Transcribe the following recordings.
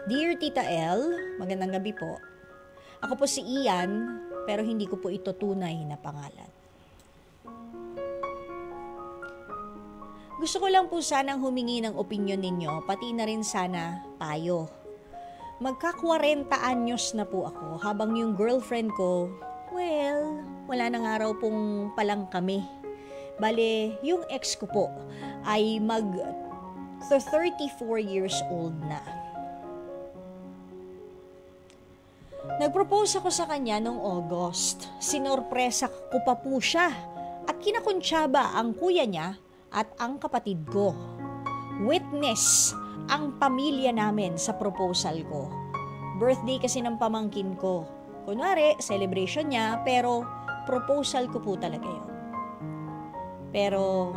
Dear Tita L, magandang gabi po. Ako po si Ian, pero hindi ko po ito tunay na pangalan. Gusto ko lang po sanang humingi ng opinyon ninyo, pati na rin sana payo. Magka-40 anyos na po ako, habang yung girlfriend ko, well, wala nang araw pong palang kami. Bale, yung ex ko po ay 34 years old na. Nag-propose ako sa kanya noong August. Sinorpresa ko pa po siya at kinakuntsaba ang kuya niya at ang kapatid ko. Witness ang pamilya namin sa proposal ko. Birthday kasi ng pamangkin ko. Kunwari, celebration niya, pero proposal ko po talaga yun. Pero,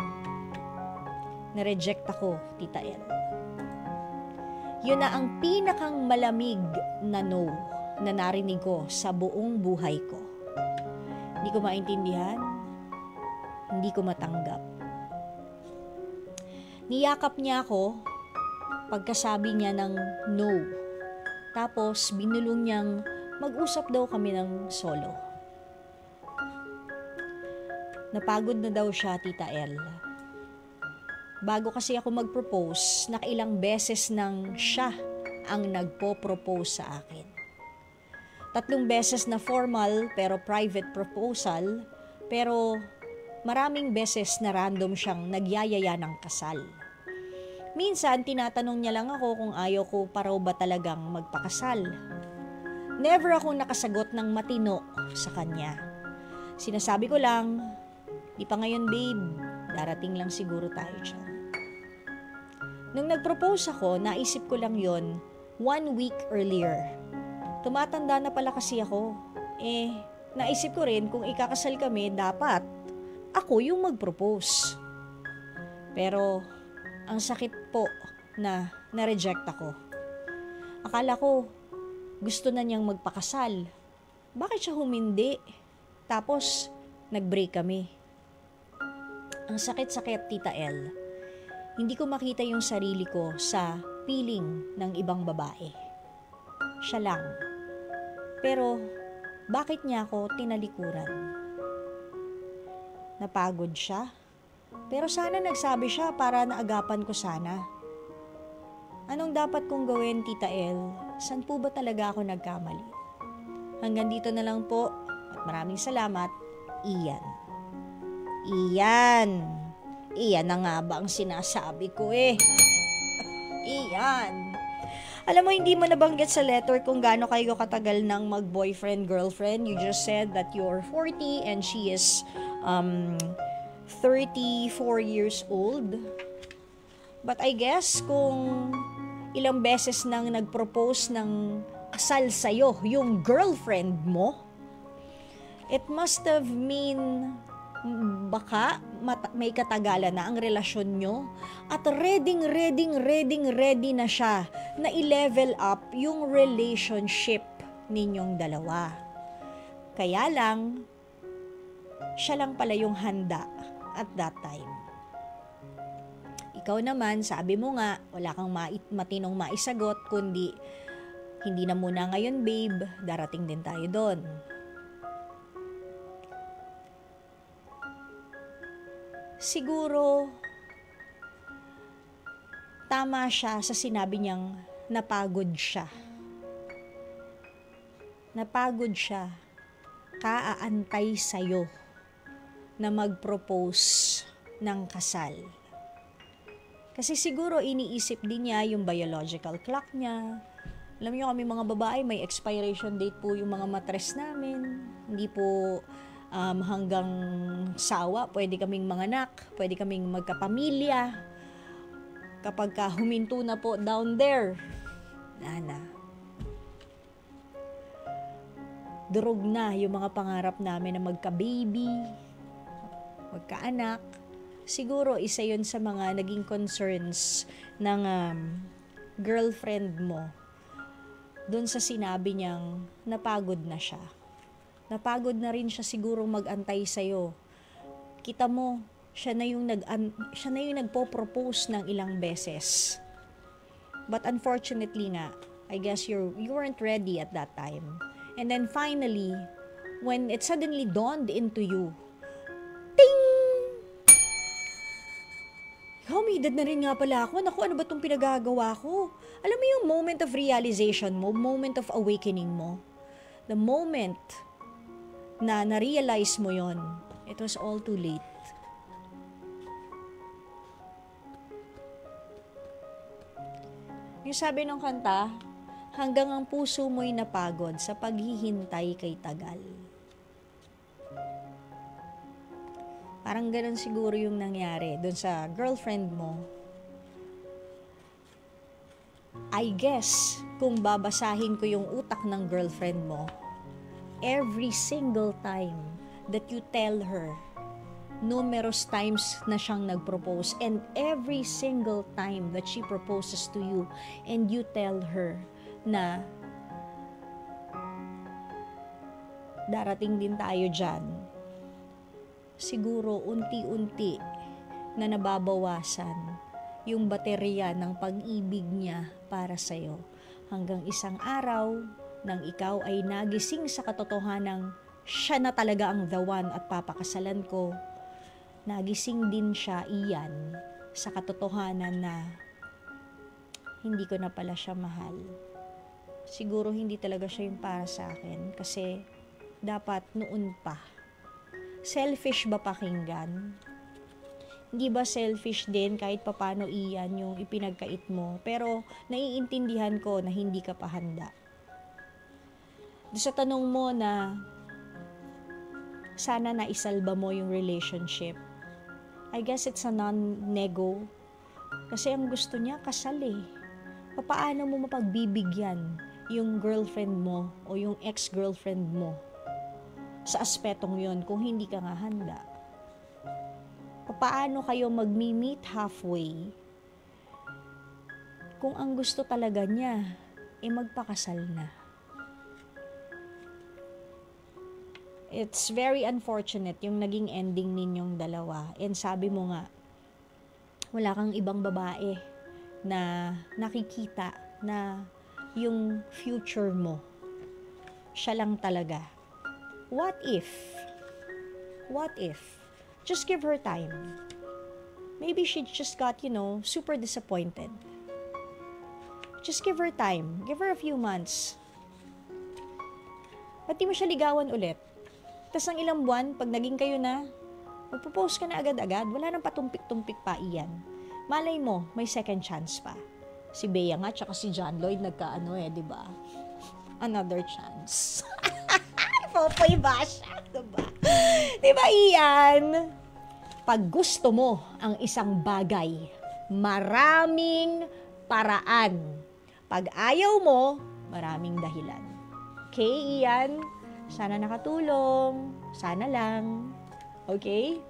na-reject ako, Tita El. Yun na ang pinakang malamig na no na narinig ko sa buong buhay ko. Hindi ko maintindihan, hindi ko matanggap. Niyakap niya ako pagkasabi niya ng no. Tapos binulong niyang mag-usap daw kami ng solo. Napagod na daw siya, Tita El. Bago kasi ako mag-propose, nakailang beses nang siya ang nagpo-propose sa akin. 3 beses na formal pero private proposal, pero maraming beses na random siyang nagyayaya ng kasal. Minsan, tinatanong niya lang ako kung ayaw ko pa raw ba talagang magpakasal. Never akong nakasagot ng matino sa kanya. Sinasabi ko lang, di pa ngayon babe, darating lang siguro tayo dyan. Nung nag-propose ako, naisip ko lang yon 1 week earlier. Tumatanda na pala kasi ako. Naisip ko rin kung ikakasal kami, dapat ako yung mag-propose. Pero, ang sakit po na na-reject ako. Akala ko, gusto na niyang magpakasal. Bakit siya humindi? Tapos, nag-break kami. Ang sakit-sakit, Tita El. Hindi ko makita yung sarili ko sa piling ng ibang babae. Siya lang. Pero, bakit niya ako tinalikuran? Napagod siya. Pero sana nagsabi siya para naagapan ko sana. Anong dapat kong gawin, Tita El? San po ba talaga ako nagkamali? Hanggang dito na lang po at maraming salamat, Ian. Ian! Iyan na nga ba ang sinasabi ko Iyan! Alam mo, hindi mo nabanggit sa letter kung gaano kayo katagal ng mag-boyfriend-girlfriend. You just said that you're 40 and she is 34 years old. But I guess kung ilang beses nang nag-propose ng kasal sa'yo, yung girlfriend mo, it must have mean baka may katagalan na ang relasyon nyo at ready na siya na i-level up yung relationship ninyong dalawa. Kaya lang, siya lang pala yung handa at that time. Ikaw naman, sabi mo nga, wala kang matinong maisagot, kundi hindi na muna ngayon babe, darating din tayo doon. Siguro, tama siya sa sinabi niyang napagod siya. Napagod siya, kaaantay sa'yo na mag-propose ng kasal. Kasi siguro iniisip din niya yung biological clock niya. Alam niyo kami mga babae, may expiration date po yung mga matres namin. Hindi po hanggang sawa, pwede kaming manganak, pwede kaming magkapamilya. Kapag huminto na po down there, na. Durog na yung mga pangarap namin na magka-baby, magkaanak. Siguro isa yun sa mga naging concerns ng girlfriend mo. Doon sa sinabi niyang napagod na siya. Napagod na rin siya siguro mag-antay sa'yo. Kita mo, siya na yung nagpo-propose ng ilang beses. But unfortunately nga, I guess you weren't ready at that time. And then finally, when it suddenly dawned into you, ting! May edad na rin nga pala ako. Naku, ano ba itong pinagagawa ko? Alam mo yung moment of realization mo, moment of awakening mo. The moment na na-realize mo yon, it was all too late. Yung sabi ng kanta, hanggang ang puso mo'y napagod sa paghihintay kay tagal. Parang ganun siguro yung nangyari doon sa girlfriend mo. I guess, kung babasahin ko yung utak ng girlfriend mo, every single time that you tell her, numerous times na siyang nag-propose, and every single time that she proposes to you, and you tell her na darating din tayo dyan, siguro unti-unti na nababawasan yung baterya ng pag-ibig niya para sa'yo. Hanggang isang araw, nang ikaw ay nagising sa katotohanang siya na talaga ang the one at papakasalan ko, nagising din siya, Ian, sa katotohanan na hindi ko na pala siya mahal. Siguro hindi talaga siya yung para sa akin kasi dapat noon pa. Selfish ba pakinggan? Hindi ba selfish din kahit papano, Ian, yung ipinagkait mo? Pero naiintindihan ko na hindi ka pa handa. Sa tanong mo na sana naisalba mo yung relationship, I guess it's a non-nego. Kasi ang gusto niya, kasal eh. Paano mo mapagbibigyan yung girlfriend mo o yung ex-girlfriend mo sa aspetong yon kung hindi ka nga handa? Paano kayo magmi-meet halfway kung ang gusto talaga niya magpakasal na? It's very unfortunate yung naging ending ninyong dalawa. And sabi mo nga, wala kang ibang babae na nakikita na yung future mo, siya lang talaga. What if? Just give her time. Maybe she just got, super disappointed. Just give her time. Give her a few months. Ba't di mo siya ligawan ulit? Tapos ng ilang buwan, pag naging kayo na, mag-propose ka na agad-agad. Wala nang patumpik-tumpik pa, Ian. Malay mo, may second chance pa. Si Bea nga, tsaka si John Lloyd, di ba? Another chance. Popoy ba siya? Diba, Ian? Pag gusto mo ang isang bagay, maraming paraan. Pag ayaw mo, maraming dahilan. Okay, Ian? Sana nakatulong. Sana lang. Okay?